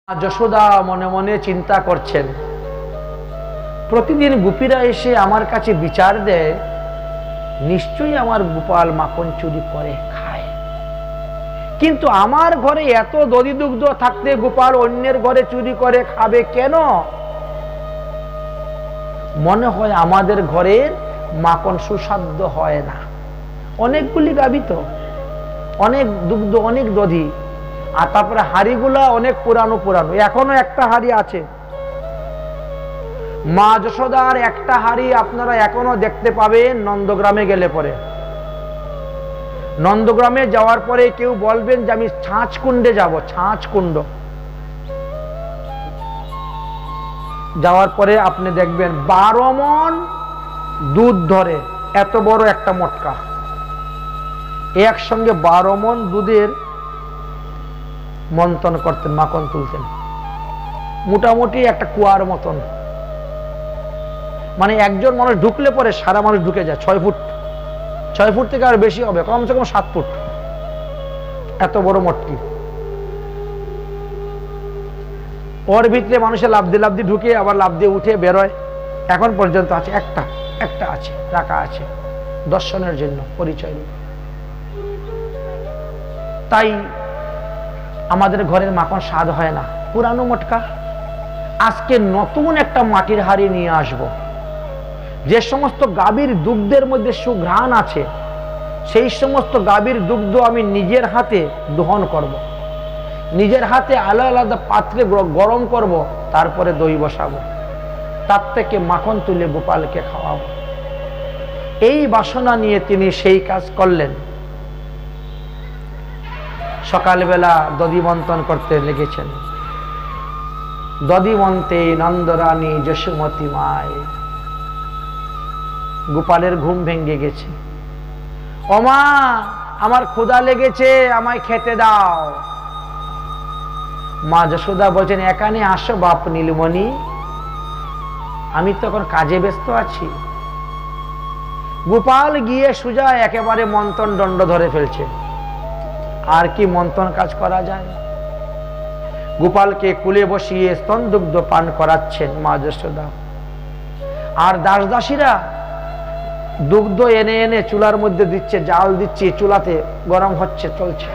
যশোদা মনে মনে চিন্তা করছেন, প্রতিদিন গোপীরা এসে আমার কাছে বিচার দেয়, নিশ্চয়ই আমার গোপাল মাখন চুরি করে খায়। কিন্তু আমার ঘরে এত দধি দুগ্ধ থাকতে গোপাল অন্যের ঘরে চুরি করে খাবে কেন? মনে হয় আমাদের ঘরের মাখন সুস্বাদু হয় না। অনেকগুলি গাভী তো, অনেক দুগ্ধ, অনেক দধি, আর তারপরে হাড়িগুলা অনেক পুরানো পুরানো, এখনো একটা হাড়ি আছে। মা যশোদার একটা হাড়ি আপনারা এখনো দেখতে পাবেন নন্দগ্রামে গেলে পরে। নন্দগ্রামে যাওয়ার পরে কেউ বলবেন যে আমি ছাঁচ কুণ্ডে যাব, ছাঁচ কুণ্ড যাওয়ার পরে আপনি দেখবেন 12 মণ দুধ ধরে, এত বড় একটা মটকা, একসঙ্গে 12 মণ দুধের মন্থন করতেন, মাখন তুলতেন, মোটামুটি একটা কুয়ার মতন। মানে একজন মানুষ ঢুকলে পরে সারা মানুষ ঢুকে যায়। 6 ফুট থেকে আর বেশি হবে, কমসে কম 7 ফুট, এত বড় মটকি। ওর ভিতরে মানুষের লাফ দিয়ে ঢুকে আবার লাফ দিয়ে উঠে বেরোয়। এখন পর্যন্ত আছে, একটা আছে, রাখা আছে দর্শনের জন্য, পরিচয়। তাই আমাদের ঘরের মাখন স্বাদ হয় না, পুরানো মটকা। আজকে নতুন একটা মাটির হাড়ি নিয়ে আসব। যে সমস্ত গাভীর দুগ্ধের মধ্যে সুঘ্রাণ আছে, সেই সমস্ত গাভীর দুগ্ধ আমি নিজের হাতে দহন করব, নিজের হাতে আলাদা আলাদা পাত্রে গরম করব, তারপরে দই বসাবো, তার থেকে মাখন তুলে গোপালকে খাওয়াবো। এই বাসনা নিয়ে তিনি সেই কাজ করলেন। সকালবেলা দধি মন্থন করতে লেগেছেন। দধি মন্তে নন্দরানী যশোমতী মায়। গোপালের ঘুম ভেঙে গেছে। ওমা, আমার ক্ষুধা লেগেছে, আমায় খেতে দাও। মা যশোদা বলছেন, এখানে আসো বাপ নীলমণি, আমি তখন কাজে ব্যস্ত আছি। গোপাল গিয়ে সুজা একেবারে মন্থন দণ্ড ধরে ফেলছে। আর কি মন্থন কাজ করা যায়? গোপালকে কুলে বসিয়ে স্তন দুগ্ধ পান করাচ্ছেন মা যশোদা। আর দাসদাসীরা দুগ্ধ এনে এনে চুলার মধ্যে দিচ্ছে, জাল দিচ্ছে, চুলাতে গরম হচ্ছে, চলছে।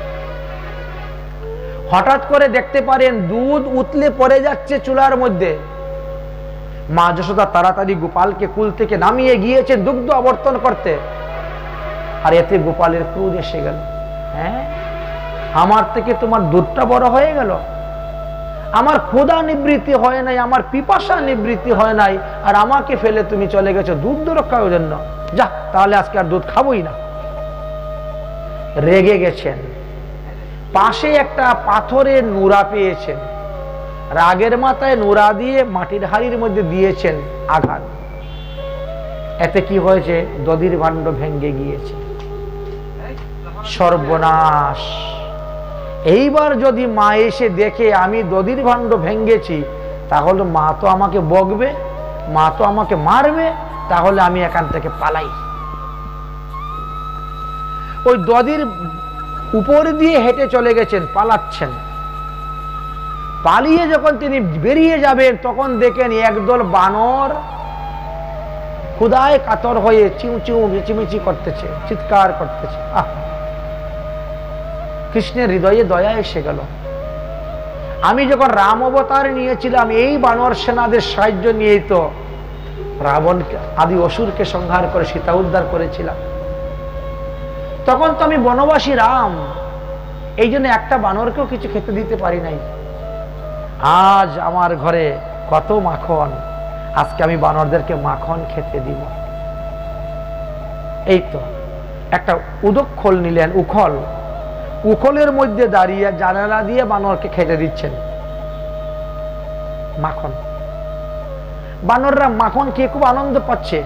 হঠাৎ করে দেখতে পারেন দুধ উতলে পড়ে যাচ্ছে চুলার মধ্যে। মা যশোদা তাড়াতাড়ি গোপালকে কুল থেকে নামিয়ে গিয়েছে দুগ্ধ আবর্তন করতে। আর এতে গোপালের ক্রোধ এসে গেল। হ্যাঁ, আমার থেকে তোমার দুধটা বড় হয়ে গেল, আমার ক্ষুধা নিবৃত্তি হয় নাই, আমার পিপাসা নিবৃত্তি হয় নাই, আর আমাকে ফেলে তুমি চলে গেছো দুধ রক্ষার জন্য। যা, তাহলে আজকে আর দুধ খাবোই না। রেগে গেছেন। পাশে একটা পাথরের নুরা পেয়েছেন, রাগের মাথায় নুরা দিয়ে মাটির হাড়ির মধ্যে দিয়েছেন আঘাত। এতে কি হয়েছে? দধির ভাণ্ড ভেঙে গিয়েছে। সর্বনাশ! এইবার যদি মা এসে দেখে আমি দধির ভাণ্ড ভেঙেছি, তাহলে মা তো আমাকে বকবে, মা তো আমাকে মারবে, তাহলে আমি এখান থেকে পালাই। ওই দধির উপর দিয়ে হেঁটে চলে গেছেন, পালাচ্ছেন। পালিয়ে যখন তিনি বেরিয়ে যাবেন, তখন দেখেন একদল বানর ক্ষুধায় কাতর হয়ে চিউ চিউ মিচিমিচি করতেছে, চিৎকার করতেছে। কৃষ্ণের হৃদয়ে দয়া এসে গেল। আমি যখন রাম অবতার নিয়েছিলাম, এই বানর সেনাদের সাহায্য নিয়েই তো রাবণকে, আদি অসুরকে সংহার করে সীতা উদ্ধার করেছিলাম। তখন তো আমি বনবাসী রাম, এই জন্য একটা বানরকেও কিছু খেতে দিতে পারি নাই। আজ আমার ঘরে কত মাখন, আজকে আমি বানরদেরকে মাখন খেতে দিব। এই তো একটা উদক্ষল নিলেন, উখল, উখলের মধ্যে দাঁড়িয়ে জানালা দিয়ে বানরকে খেতে দিচ্ছেন মাখন। বানররা মাখন খেয়ে খুব আনন্দ পাচ্ছে,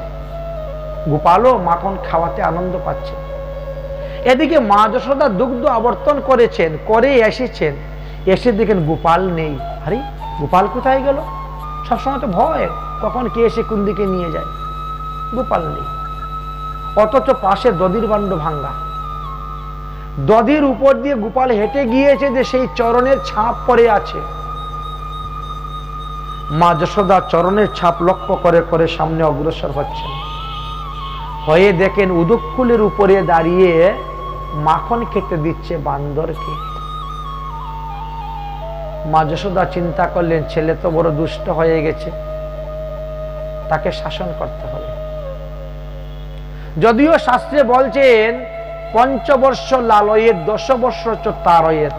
গোপালও মাখন খাওয়াতে আনন্দ পাচ্ছে। এদিকে মা যশোদা দুগ্ধ আবর্তন করেছেন, করে এসেছেন, এসে দেখেন গোপাল নেই। আরে, গোপাল কোথায় গেল? সবসময় তো ভয়, কখন কে এসে কোন দিকে নিয়ে যায়। গোপাল নেই, অথচ পাশে দধির ভাণ্ড ভাঙ্গা। দধির উপর দিয়ে গোপাল হেঁটে গিয়েছে, যে সেই চরণের ছাপ পড়ে আছে। মা যশোদা চরণের ছাপ লক্ষ্য করে করে সামনে অগ্রসর হচ্ছেন, হয়ে দেখেন উদককুলের উপরে দাঁড়িয়ে মাখন খেতে দিচ্ছে বান্দরকে। মা যশোদা চিন্তা করলেন, ছেলে তো বড় দুষ্ট হয়ে গেছে, তাকে শাসন করতে হবে। যদিও শাস্ত্রে বলছেন ৫ বর্ষ লালয়েত ১০ বর্ষ তারয়েত,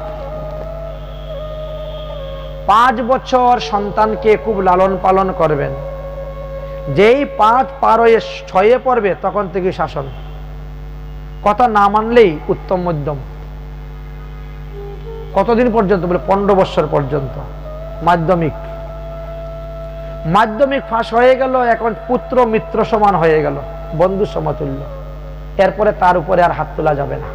৫ বছর সন্তানকে খুব লালন পালন করবেন, যেই ৫ পার হয়ে ৬-এ পড়বে তখন থেকে শাসন, কথা না মানলেই উত্তম মধ্যম। কতদিন পর্যন্ত বলে ১৫ বছর পর্যন্ত। মাধ্যমিক ফাঁস হয়ে গেল, এখন পুত্র মিত্র সমান হয়ে গেল, বন্ধু সমতুল্য। এরপরে তার উপরে আর হাত তোলা যাবে না।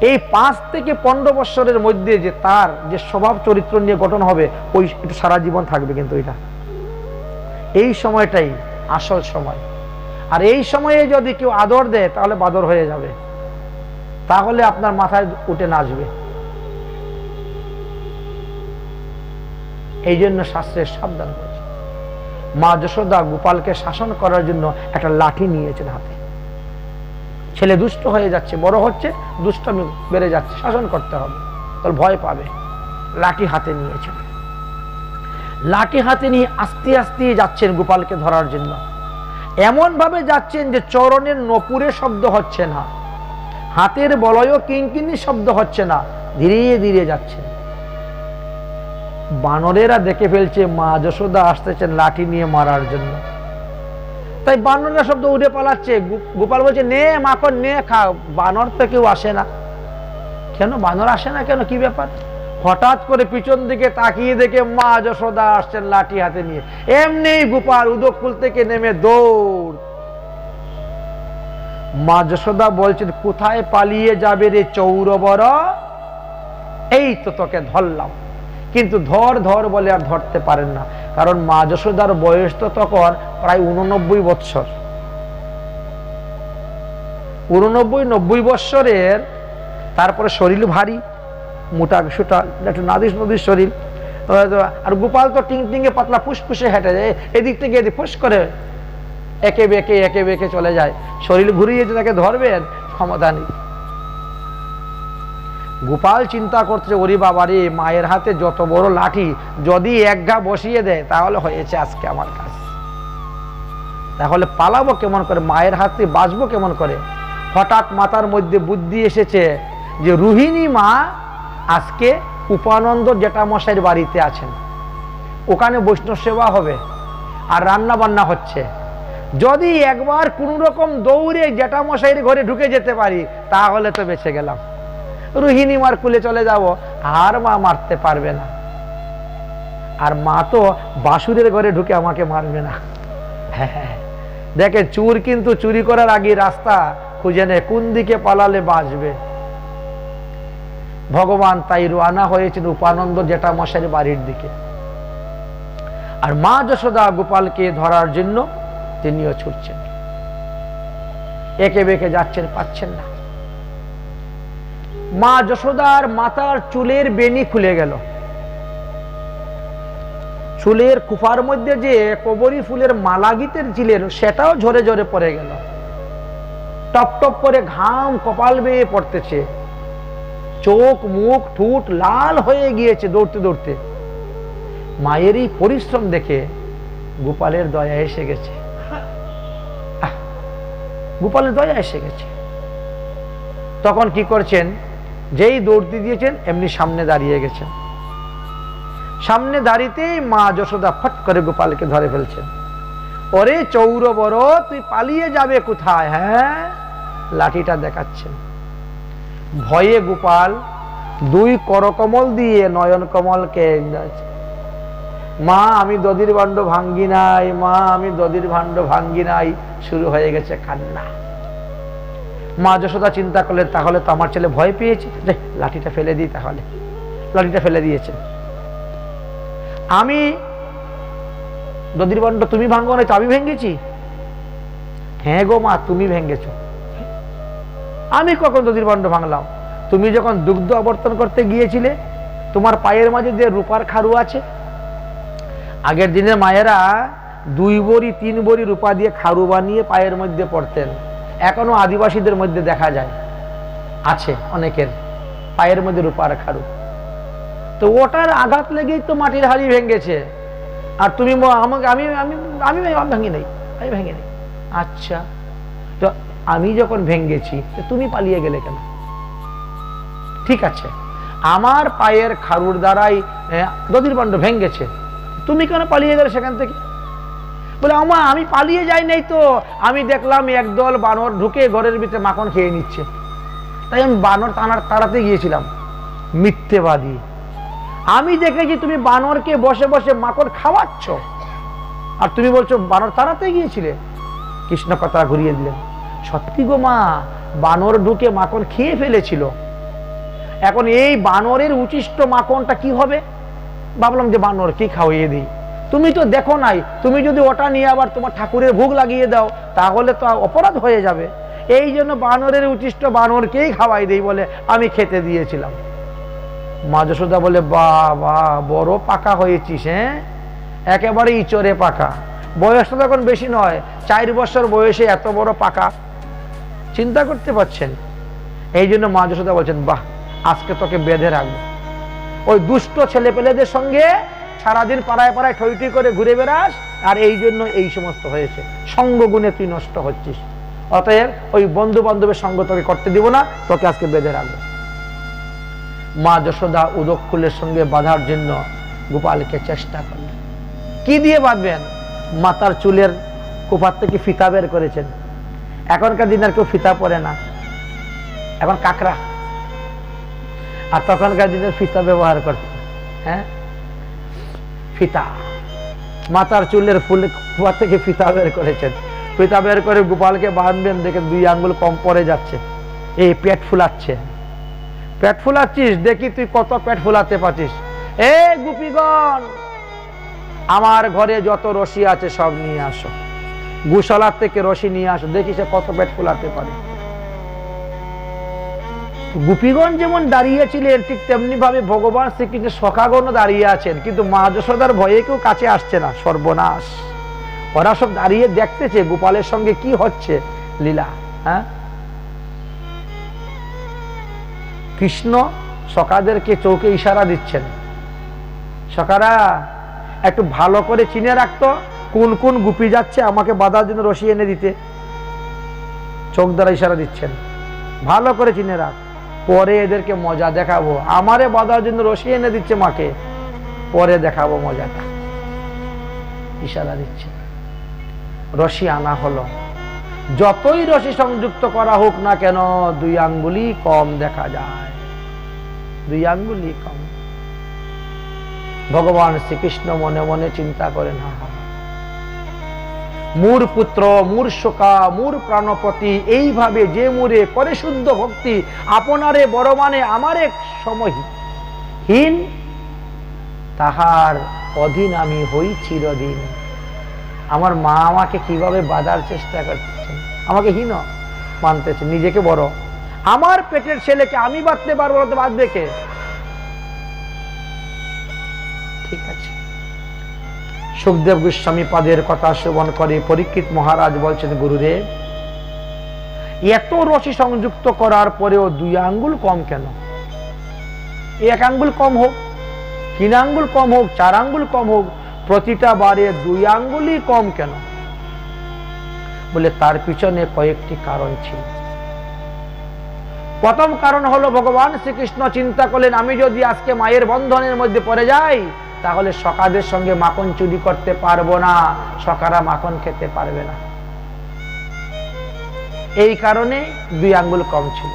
এই ৫ থেকে ১৫ বছরের মধ্যে যে তার যে স্বভাব চরিত্র নিয়ে গঠন হবে, ওই একটু সারা জীবন থাকবে। কিন্তু এই সময়টাই আসল সময়। আর এই সময়ে যদি কেউ আদর দেয় তাহলে বাদর হয়ে যাবে, তাহলে আপনার মাথায় উঠে নাচবে। এই জন্য শাস্ত্রের সাবধান করেছে। মা যশোদা গোপালকে শাসন করার জন্য একটা লাঠি নিয়েছেন হাতে। ছেলে দুষ্ট হয়ে যাচ্ছে, বড় হচ্ছে, দুষ্টমি বেড়ে যাচ্ছে, শাসন করতে হবে, তাহলে ভয় পাবে। লাঠি হাতে নিয়েছেন, লাঠি হাতে নিয়ে আস্তে আস্তে যাচ্ছেন গোপালকে ধরার জন্য। এমন ভাবে যাচ্ছেন যে চরণের নপুরে শব্দ হচ্ছে না, হাতের বলয়ও কিঙ্কিনি শব্দ হচ্ছে না, ধীরে ধীরে যাচ্ছেন। বানরেরা দেখে ফেলছে মা যশোদা আসতেছেন লাঠি নিয়ে মারার জন্য, তাই বানরেরা শব্দ উড়ে পালাচ্ছে। গোপাল বলছে, নে মাখন নে খা। বানর তো কেউ আসে না। কেন বানর আসে না কেন, কি ব্যাপার? হঠাৎ করে পিছন দিকে তাকিয়ে দেখে মা যশোদা আসছেন লাঠি হাতে নিয়ে। এমনি গোপাল উদককুল থেকে নেমে দৌড়। মা যশোদা বলছেন, কোথায় পালিয়ে যাবে রে চৌরবর, এই তো তোকে ধরলাম। কিন্তু ধর ধর বলে আর ধরতে পারেন না, কারণ মা যশোদার বয়স তো তখন প্রায় 89 বৎসর। 89-90 বৎসরের, তারপরে শরীর ভারী, মোটা সোটা, একটু নাদিস নদীর শরীর। আর গোপাল তো টিং টিঙে পাতলা ফুসফুসে হেঁটে যায়, এদিক থেকে এদিক ফুস করে একে বেঁকে চলে যায়। শরীর ঘুরিয়ে যে তাকে ধরবেন ক্ষমতা নেই। গোপাল চিন্তা করছে, ওরে বাবারে, মায়ের হাতে যত বড় লাঠি, যদি এক ঘা বসিয়ে দেয় তাহলে হয়েছে আজকে আমার কাজ। তাহলে পালাবো কেমন করে, মায়ের হাতে বাঁচবো কেমন করে? হঠাৎ মাথার মধ্যে বুদ্ধি এসেছে যে রোহিণী মা আজকে উপানন্দ জেঠামশাইয়ের বাড়িতে আছেন, ওখানে বৈষ্ণব সেবা হবে আর রান্না বান্না হচ্ছে। যদি একবার কোন রকম দৌড়ে জেঠামশাইয়ের ঘরে ঢুকে যেতে পারি তাহলে তো বেঁচে গেলাম। রোহিণী মার কুলে চলে যাব, আর মা মারতে পারবে না। আর মা তো বাসুরের ঘরে ঢুকে আমাকে মারবে না। হ্যাঁ, দেখে চোর কিন্তু চুরি করার আগে রাস্তা খুঁজে নেয়, কোন দিকে পালালে বাঁচবে। ভগবান তাই রওনা হয়েছেন উপানন্দ জেঠামশাইয়ের বাড়ির দিকে। আর মা যশোদা গোপালকে ধরার জন্য তিনিও ছুটছেন, একে বেঁকে যাচ্ছেন, পাচ্ছেন না। মা যশোদার মাথার চুলের বেনি খুলে গেল, চুলের কুফার মধ্যে যে কবরী ফুলের মালা গীতের ছিলেন সেটাও ঝরে ঝরে পড়ে গেল। টপ টপ করে ঘাম কপাল বেয়ে পড়তেছে, চোখ মুখ ঠোঁট লাল হয়ে গিয়েছে দৌড়তে দৌড়তে। মায়ের এই পরিশ্রম দেখে গোপালের দয়া এসে গেছে, গোপালের দয়া এসে গেছে। তখন কি করছেন, যেই দৌড়তে দিয়েছেন এমনি সামনে দাঁড়িয়ে গেছেন। সামনে দাঁড়িয়েতেই মা যশোদা ফট করে গোপালকে ধরে ফেলছেন। ওরে চৌরবর, তুই পালিয়ে যাবে কোথায়? হ্যাঁ, লাঠিটা দেখাচ্ছেন। ভয়ে গোপাল 2 করকমল দিয়ে নয়ন কমলকে, মা আমি দধির ভাণ্ড ভাঙ্গি নাই, মা আমি দধির ভাণ্ড ভাঙ্গি নাই, শুরু হয়ে গেছে কান্না। মা যশোদা চিন্তা করলেন, তাহলে তো আমার ছেলে ভয় পেয়েছে, লাঠিটা ফেলে দিই। তাহলে লাঠিটা ফেলে দিয়েছে। আমি দধির ভাণ্ড তুমি ভাঙ্গো নাই তো আমি ভেঙেছি? হ্যাঁ গো মা, তুমি ভেঙেছ। আমি কখন দধির ভাণ্ড ভাঙলাম? তুমি যখন দুগ্ধ আবর্তন করতে গিয়েছিলে তোমার পায়ের মাঝে যে রূপার খারু আছে, আগের দিনের মায়েরা 2 বড়ি 3 বড়ি রূপা দিয়ে খারু বানিয়ে পায়ের মধ্যে পড়তেন। এখনো আদিবাসীদের মধ্যে দেখা যায়, আছে অনেকের পায়ের মধ্যে রূপার খারু। তো ওটার আঘাত লেগেই তো মাটির হাড়ি ভেঙেছে। আর তুমি আমাকে আমি আমি আমি ভাঙি নাই, আমি ভেঙে নেই। আচ্ছা, তো আমি যখন ভেঙেছি তুমি পালিয়ে গেলে কেন? ঠিক আছে, আমার পায়ের খারুর দ্বারাই দধির পাণ্ড ভেঙেছে, তুমি কেন পালিয়ে গেলে সেখান থেকে? বলে আমা আমি পালিয়ে যাই নাই তো, আমি দেখলাম একদল বানর ঢুকে ঘরের ভিতরে মাখন খেয়ে নিচ্ছে, তাই আমি বানর তাড়াতে গিয়েছিলাম। মিথ্যেবাদী, আমি দেখেছি তুমি বানরকে বসে বসে মাখন খাওয়াচ্ছ, আর তুমি বলছো বানর তাড়াতে গিয়েছিলে। কৃষ্ণ কথা ঘুরিয়ে দিলেন, সত্যি গো মা, বানর ঢুকে মাখন খেয়ে ফেলেছিল। এখন এই বানরের উচিষ্ট মাখনটা কি হবে? ভাবলাম যে বানরকে খাওয়িয়ে দিই। তুমি তো দেখো নাই, তুমি যদি ওটা নিয়ে আবার তোমার ঠাকুরের ভোগ লাগিয়ে দাও তাহলে তো অপরাধ হয়ে যাবে। এই জন্য বানরের উচিষ্ট বানরকেই খাওয়াই দেই বলে আমি খেতে দিয়েছিলাম। মা যশোদা বলে, বাবা বড় পাকা হয়েছিস, হ্যাঁ, একেবারে ইচড়ে পাকা। বয়সটা তখন বেশি নয়, 4 বছর বয়সে এত বড় পাকা, চিন্তা করতে পারছেন? এই জন্য মা যশোদা বলছেন, বাহ, আজকে তোকে বেঁধে রাখবো। ওই দুষ্ট ছেলে পেলেদের সঙ্গে সারাদিন পাড়ায় পাড়ায় ঠইঠই করে ঘুরে বেড়াস, আর এই জন্য এই সমস্ত হয়েছে। সঙ্গ গুণে তুই নষ্ট হচ্ছিস, অতএব ওই বন্ধু বান্ধবের সঙ্গ তোকে করতে দিব না, তোকে আজকে বেঁধে রাখবো। মা যশোদা উদককুলের সঙ্গে বাঁধার জন্য গোপালকে চেষ্টা করলেন। কি দিয়ে বাঁধবেন? মাথার চুলের কোপার থেকে ফিতা বের করেছেন। এখনকার দিন আর কেউ ফিতা পরে না, এখন কাকড়া। আর তখনকার দিনের ফিতা ব্যবহার করতে, হ্যাঁ, ফিতা। মাথার চুলের ফুলে কোপার থেকে ফিতা বের করেছেন। ফিতা বের করে গোপালকে বাঁধবেন, দেখে 2 আঙ্গুল কম পড়ে যাচ্ছে। এই পেট ফুলাচ্ছে, পেট ফুলাচ্ছিস, দেখি তুই কত পেট ফুলাতে পারছিস। এ গোপীগণ, আমার ঘরে যত রশি আছে সব নিয়ে আসো, গোশালার থেকে রশি নিয়ে আসো, দেখি সে কত পেট ফুলাতে পারে। গোপীগণ যেমন দাঁড়িয়েছিলেন ঠিক তেমনি ভাবে ভগবান শ্রীকৃষ্ণের সখাগণও দাঁড়িয়ে আছেন, কিন্তু মা যশোদার ভয়ে কেউ কাছে আসছে না। সর্বনাশ, ওরা সব দাঁড়িয়ে দেখতেছে গোপালের সঙ্গে কি হচ্ছে লীলা। হ্যাঁ, কৃষ্ণ সখাদেরকে চৌকে ইশারা দিচ্ছেন, সখারা একটু ভালো করে চিনে রাখতো কোন কোন গোপী যাচ্ছে আমাকে বাঁধার জন্য রশি এনে দিতে। চোখ দ্বারা ইশারা দিচ্ছেন, ভালো করে চিনে রাখ, পরে এদেরকে মজা দেখাবো। আমারে বাঁধার জন্য রশি এনে দিচ্ছে মাকে, পরে দেখাবো মজাটা। ইশারা দিচ্ছে, রশি আনা হলো। যতই রশি সংযুক্ত করা হোক না কেন 2 আঙ্গুলি কম দেখা যায়, 2 আঙ্গুলি কম। ভগবান শ্রীকৃষ্ণ মনে মনে চিন্তা করেন, মূর পুত্র, মূর শোকা, মূর প্রাণপতি, এইভাবে যে মুরে করে শুদ্ধ ভক্তি, আপনারে বড় মানে আমারে সময়হীন, তাহার অধীন আমি হই চিরদিন। আমার মা আমাকে কিভাবে বাঁধার চেষ্টা করতেছেন, আমাকে হীন মানতেছে, নিজেকে বড়। আমার পেটের ছেলেকে আমি বাঁধতে পারবো না, তো বাঁধবে কে? ঠিক আছে। সুখদেব গোস্বামী পাদের কথা শ্রবণ করে পরীক্ষিত মহারাজ বলছেন, গুরুদেব, এত রশি সংযুক্ত করার পরেও 2 আঙ্গুল কম কেন? 1 আঙ্গুল কম হোক, 3 আঙ্গুল কম হোক, 4 আঙ্গুল কম হোক, প্রতিটা বারে 2 আঙ্গুলই কম কেন? বলে তার পিছনে কয়েকটি কারণ ছিল। প্রথম কারণ হলো ভগবান শ্রীকৃষ্ণ চিন্তা করলেন, আমি যদি আজকে মায়ের বন্ধনের মধ্যে পড়ে যাই তাহলে সখাদের সঙ্গে মাখন চুরি করতে পারবো না, সখারা মাখন খেতে পারবে না। এই কারণে 2 আঙ্গুল কম ছিল।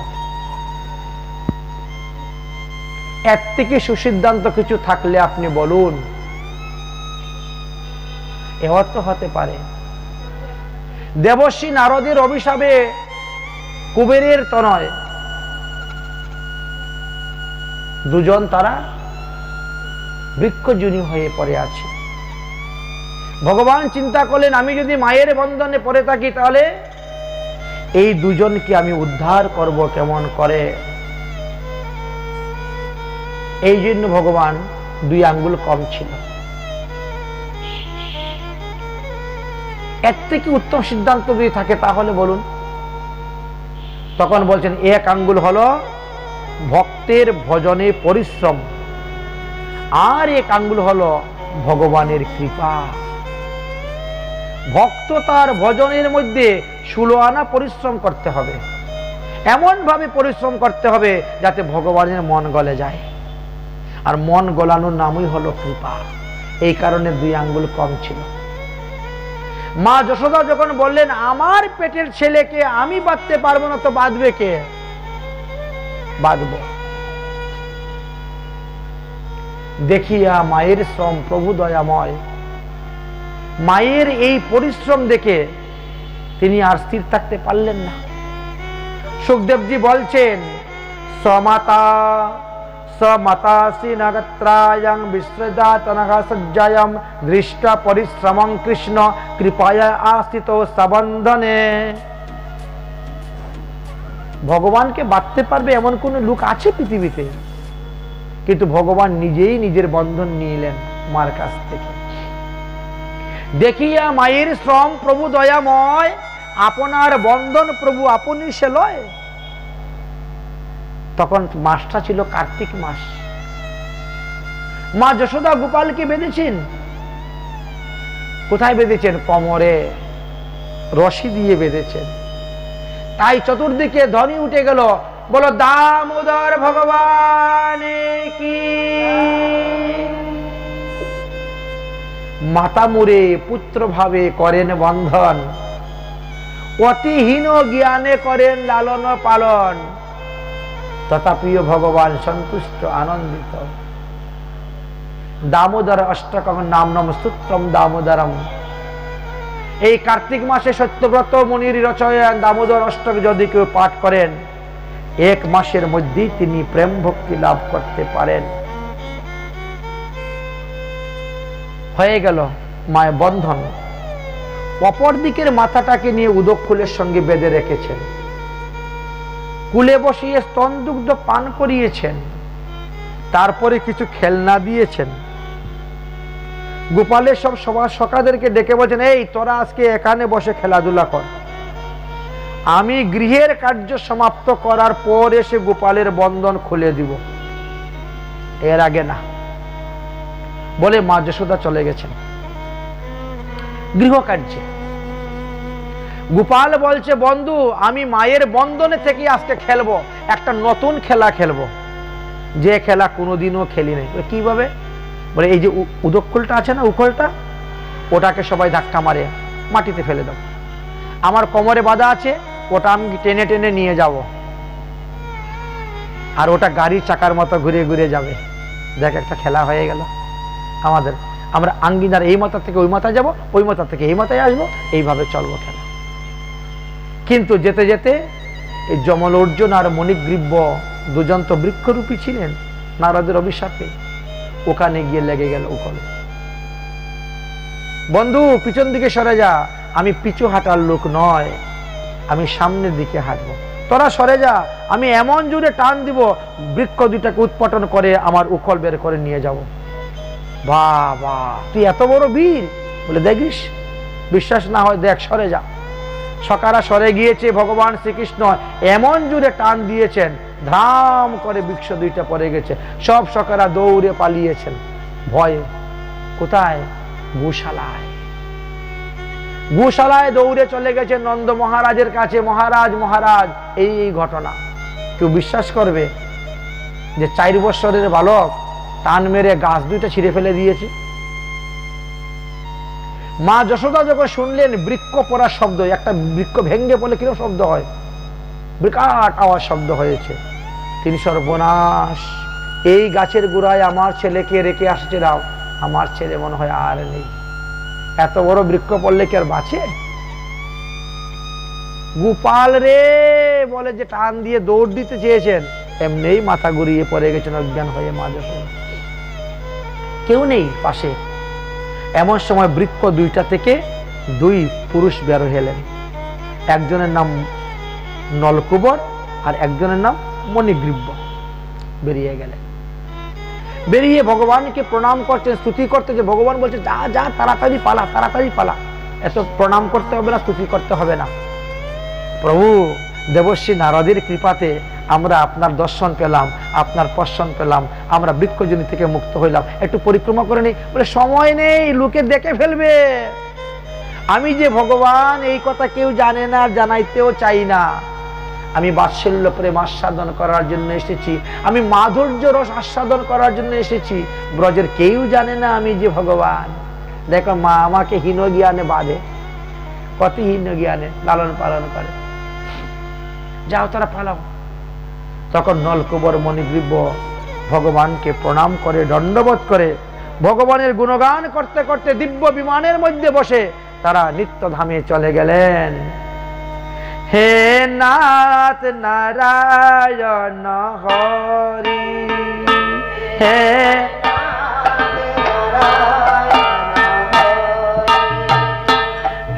এর থেকে সুসিদ্ধান্ত কিছু থাকলে আপনি বলুন। এ অর্থ হতে পারে দেবর্ষি নারদের অভিশাপে কুবেরের তনয় 2 জন তারা বৃক্ষজনী হয়ে পড়ে আছে। ভগবান চিন্তা করলেন, আমি যদি মায়ের বন্ধনে পড়ে থাকি তাহলে এই 2 জনকে আমি উদ্ধার করব কেমন করে। এই জন্য ভগবান 2 আঙ্গুল কম ছিল। এর থেকে উত্তম সিদ্ধান্ত যদি থাকে তাহলে বলুন। তখন বলছেন 1 আঙ্গুল হলো ভক্তের ভজনে পরিশ্রম, আর 1 আঙ্গুল হলো ভগবানের কৃপা। ভক্ত তার ভজনের মধ্যে 16 আনা পরিশ্রম করতে হবে, এমন ভাবে পরিশ্রম করতে হবে যাতে ভগবানের মন গলে যায়। আর মন গলানোর নামই হলো কৃপা। এই কারণে 2 আঙ্গুল কম ছিল। মা যশোদা যখন বললেন আমার পেটের ছেলেকে আমি বাঁধতে পারবো না, তো বাঁধবে কে? বাঁধব। দেখিয়া মায়ের শ্রম প্রভু দয়াময়। মায়ের এই পরিশ্রম দেখে তিনি আর স্থির থাকতে পারলেন না। সুখদেবজি বলছেন সমাতা समातासी नगत्रायं विश्रजातनः सज्जायं दृष्टा परिश्रमं कृष्ण कृपाया आस्थितो सबंधने। ভগবানকে বাঁধতে পারবে এমন কোন লোক আছে পৃথিবীতে? কিন্তু ভগবান নিজেই নিজের বন্ধন নিলেন মার কাছ থেকে। দেখিয়া মায়ের শ্রম প্রভু দয়াময়, আপনার বন্ধন প্রভু আপনি সে লয়। তখন মাসটা ছিল কার্তিক মাস। মা যশোদা গোপালকে বেঁধেছেন। কোথায় বেঁধেছেন? কোমরে রশি দিয়ে বেঁধেছেন। তাই চতুর্দিকে ধ্বনি উঠে গেল, বলো দামোদর ভগবান কি। মাতা মুরে পুত্র ভাবে করেন বন্ধন, অতিহীন জ্ঞানে করেন লালন পালন, তথাপিও ভগবান সন্তুষ্ট আনন্দিত। দামোদর অষ্টকম নাম নম স্তোত্রম দামোদরম। এই কার্তিক মাসে সত্যব্রত মুনির রচনা দামোদর অষ্টক যদি কেউ পাঠ করেন, 1 মাসের মধ্যেই তিনি প্রেম ভক্তি লাভ করতে পারেন। হয়ে গেল মায়ের বন্ধন। অপর দিকের মাথাটাকে নিয়ে উদককুলের সঙ্গে বেঁধে রেখেছেন। কুলে বসিয়ে স্তন দুগ্ধ পান করিয়েছেন, তারপরে কিছু খেলনা দিয়েছেন। গোপালের সব সখাদেরকে ডেকে বলছেন, এই তোরা আজকে এখানে বসে খেলাধুলা কর, আমি গৃহের কার্য সমাপ্ত করার পর এসে গোপালের বন্ধন খুলে দিব, এর আগে না। বলে মা যশোদা চলে গেছেন গৃহ কার্যে। গোপাল বলছে, বন্ধু আমি মায়ের বন্ধনে থেকে আজকে খেলবো, একটা নতুন খেলা খেলবো, যে খেলা কোনোদিনও খেলি নাই। কিভাবে? বলে এই যে উদককুলটা আছে না, উখলটা, ওটাকে সবাই ধাক্কা মারে মাটিতে ফেলে দাও। আমার কোমরে বাঁধা আছে, ওটা আমি টেনে টেনে নিয়ে যাব, আর ওটা গাড়ির চাকার মতো ঘুরে ঘুরে যাবে। দেখ একটা খেলা হয়ে গেল আমাদের। আমরা আঙ্গিনার এই মাথা থেকে ওই মাথায় যাব, ওই মাথা থেকে এই মাথায় আসবো, এইভাবে চলবো খেলা। কিন্তু যেতে যেতে এই যমল অর্জুন আর মণিগ্রীব্য দুজন তো বৃক্ষরূপী ছিলেন নারদের অভিশাপে, ওখানে গিয়ে লেগে গেল উকলে। বন্ধু পিছন দিকে সরে যা, আমি পিছু হাঁটার লোক নয়, আমি সামনের দিকে হাঁটবো, তোরা সরে যা, আমি এমন জোরে টান দিব বৃক্ষ দুটাকে উৎপাটন করে আমার উকল বের করে নিয়ে যাব। বাবা তুই এত বড় বীর? বলে দেখিস, বিশ্বাস না হয় দেখ, সরে যা। সকারা সরে গিয়েছে, ভগবান শ্রীকৃষ্ণ এমন জোরে টান দিয়েছেন, ধাম করে বৃক্ষ দুইটা পড়ে গেছে। সব সকারা দৌড়ে পালিয়েছেন ভয়ে। কোথায়? গোশালায়। গোশালায় দৌড়ে চলে গেছে নন্দ মহারাজের কাছে। মহারাজ মহারাজ এই ঘটনা। কেউ বিশ্বাস করবে যে 4 বছরের বালক টান মেরে গাছ দুইটা ছিঁড়ে ফেলে দিয়েছে? মা যশোদা যখন শুনলেন বৃক্ষ পড়ার শব্দ, একটা বৃক্ষ ভেঙ্গে পড়লে কিরকম শব্দ হয়, বিরাট আওয়াজ শব্দ হয়েছে। তিনি সর্বনাশ, এই গাছের গোড়ায় আমার ছেলেকে রেখে আসছিলাম, আমার ছেলে মনে হয় আর নেই। এত বড় বৃক্ষ পড়লে কি আর বাঁচে? গোপাল রে বলে যে টান দিয়ে দৌড় দিতে চেয়েছেন, এমনি মাথা ঘুরিয়ে পড়ে গেছেন অজ্ঞান হয়ে মা যশোদা। কেউ নেই পাশে। এমন সময় বৃক্ষ দুইটা থেকে 2 পুরুষ বের হলেন। একজনের নাম নলকুবর আর একজনের নাম মণিগ্রীব্য। বেরিয়ে গেলেন। বেরিয়ে ভগবানকে প্রণাম করছেন, স্তুতি করতে, যে ভগবান বলছে যা যা তাড়াতাড়ি পালা, তাড়াতাড়ি পালা, এত প্রণাম করতে হবে না, স্তুতি করতে হবে না। প্রভু দেবশ্রী নারদের কৃপাতে আমরা আপনার দর্শন পেলাম, আপনার পশ্চন পেলাম, আমরা বৃক্ষজনি থেকে মুক্ত হইলাম, একটু পরিক্রমা করে নেই। বলে সময় নেই, লোকে দেখে ফেলবে আমি যে ভগবান, এই কথা কেউ জানে না, জানাইতেও চাই না। আমি বাৎসল্য প্রেম আস্বাদন করার জন্য এসেছি, আমি মাধুর্য রস আস্বাদন করার জন্য এসেছি। ব্রজের কেউ জানে না আমি যে ভগবান। দেখো মা আমাকে হীন জ্ঞানে বাঁধে, কত হীন জ্ঞানে লালন পালন করে। যাও তারা পালাও। তখন নলকুবর মণিগ্রীব ভগবানকে প্রণাম করে, দণ্ডবোধ করে, ভগবানের গুণগান করতে করতে দিব্য বিমানের মধ্যে বসে তারা নিত্যধামে চলে গেলেন। হে নাথ নারায়ণ হরি, হে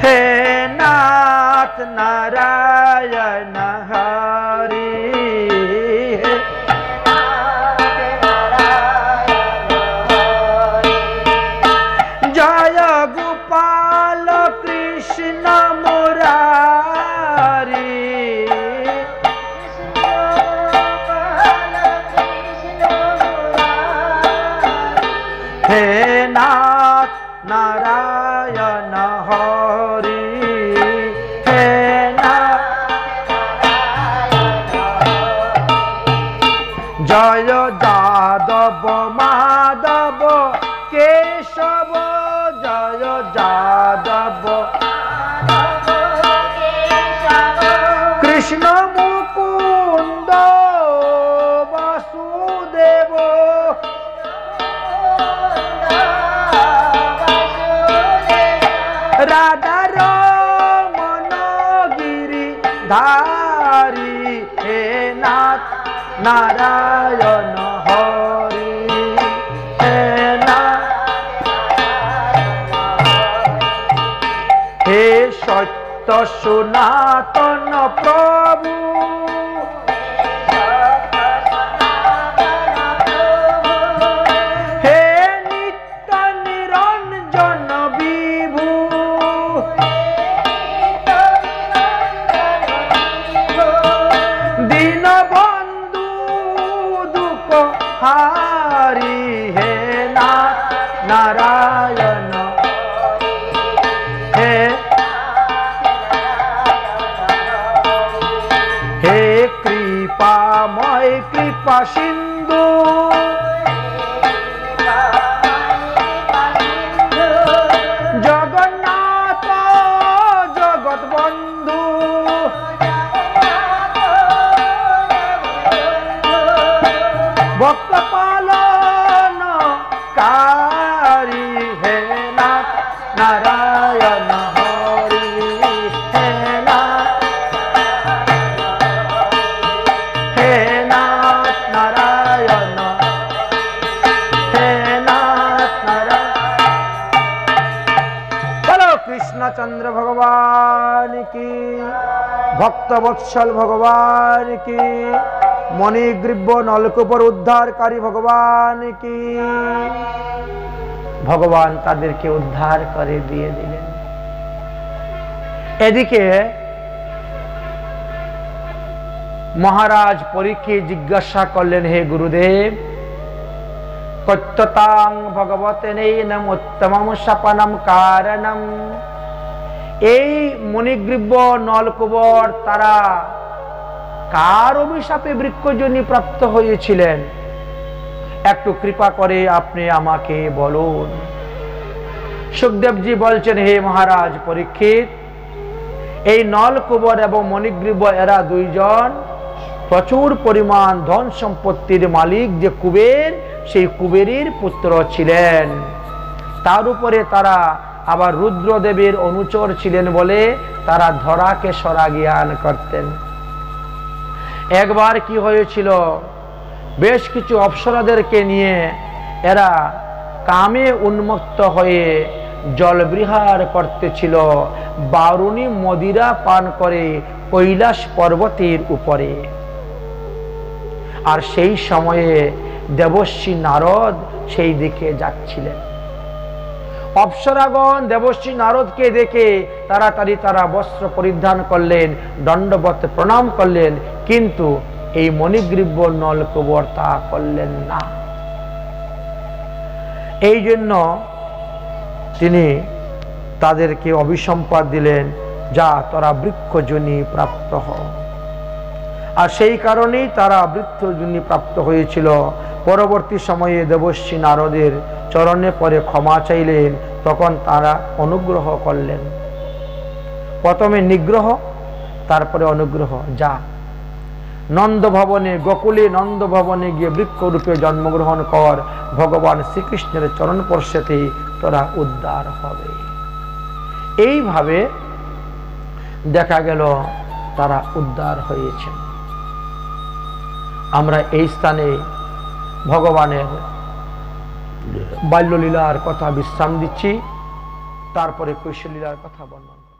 হে নাথ নারায়ণ হরি, জয় গোপাল কৃষ্ণ মুরারি, হে নাথ নারায়ণ হরি, হে জয় যাদব মাধব কেশব, জয় যাদব কৃষ্ণ মুকুন্দ বাসুদেব, রাধা রমণ গিরি ধারি, হে নাথ নারায়ণ হরি, হে নাথ হে সত্য সনাতন প্রভু, হে নিত্য নিরঞ্জন বিভু, দীনবন্ধু দুঃখ হারি, হে নাথ নারায়ণ, হে হে কৃপাময় কৃপা সিন্ধু, জগন্নাথ জগৎ বন্ধু, ভক্ত পালন কারি, হে নাথ নারায়ণ হরি, হে নাথ হে নাথ নারায়ণ, হে নাথ নারায়ণ। বলো কৃষ্ণচন্দ্র ভগবান কি, ভক্তবৎসল ভগবান কি, মণিগ্রীব নলকূপর উদ্ধারকারী ভগবান কি। ভগবান তাদেরকে উদ্ধার করে দিয়ে দিলেন। এদিকে মহারাজ পরীক্ষিত জিজ্ঞাসা করলেন, হে গুরুদেব, কত্যতাং ভগবতেনৈনম উত্তমম সপনম কারণম। এই মণিগ্রীব নলকুবর তারা কার অভিশাপে বৃক্ষজনি প্রাপ্ত হয়েছিলেন? একটু কৃপা করে আপনি আমাকে বলুন। সুখদেবজি বলছেন, হে মহারাজ পরীক্ষিত, এই নলকুবর এবং মণিগ্রীব এরা দুইজন প্রচুর পরিমাণ ধন সম্পত্তির মালিক যে কুবের, সেই কুবেরের পুত্র ছিলেন। তার উপরে তারা আবার রুদ্রদেবের অনুচর ছিলেন বলে তারা ধরাকে সরা জ্ঞান করতেন। একবার কি হয়েছিল, বেশ কিছু অপ্সরাদেরকে নিয়ে এরা কামে উন্মত্ত হয়ে জলবিহার করতেছিল, বারুণী মদিরা পান করে কৈলাস পর্বতের উপরে। আর সেই সময়ে দেবর্ষি নারদ সেই দিকে যাচ্ছিলেন। অপ্সরাগণ দেবর্ষি নারদকে দেখে তাড়াতাড়ি তারা বস্ত্র পরিধান করলেন, দণ্ডবত প্রণাম করলেন, কিন্তু এই মণিগ্রীব নলকুবর তা করলেন না। এই জন্য তিনি তাদেরকে অভিসম্পাদ দিলেন, যা তোরা বৃক্ষজনি প্রাপ্ত হ। আর সেই কারণেই তারা বৃক্ষজনি প্রাপ্ত হয়েছিল। পরবর্তী সময়ে দেবর্ষি নারদের চরণে পরে ক্ষমা চাইলেন, তখন তারা অনুগ্রহ করলেন। প্রথমে নিগ্রহ, তারপরে অনুগ্রহ। যা নন্দ ভবনে, গোকুলে নন্দ ভবনে গিয়ে বৃক্ষরূপে জন্মগ্রহণ কর, ভগবান শ্রীকৃষ্ণের চরণ স্পর্শেতে তোরা উদ্ধার হবে। এইভাবে দেখা গেল তারা উদ্ধার হয়েছেন। আমরা এই স্থানে ভগবানের বাল্যলীলার কথা বিশ্রাম দিচ্ছি, তারপরে কৈশলীলার কথা বর্ণনা।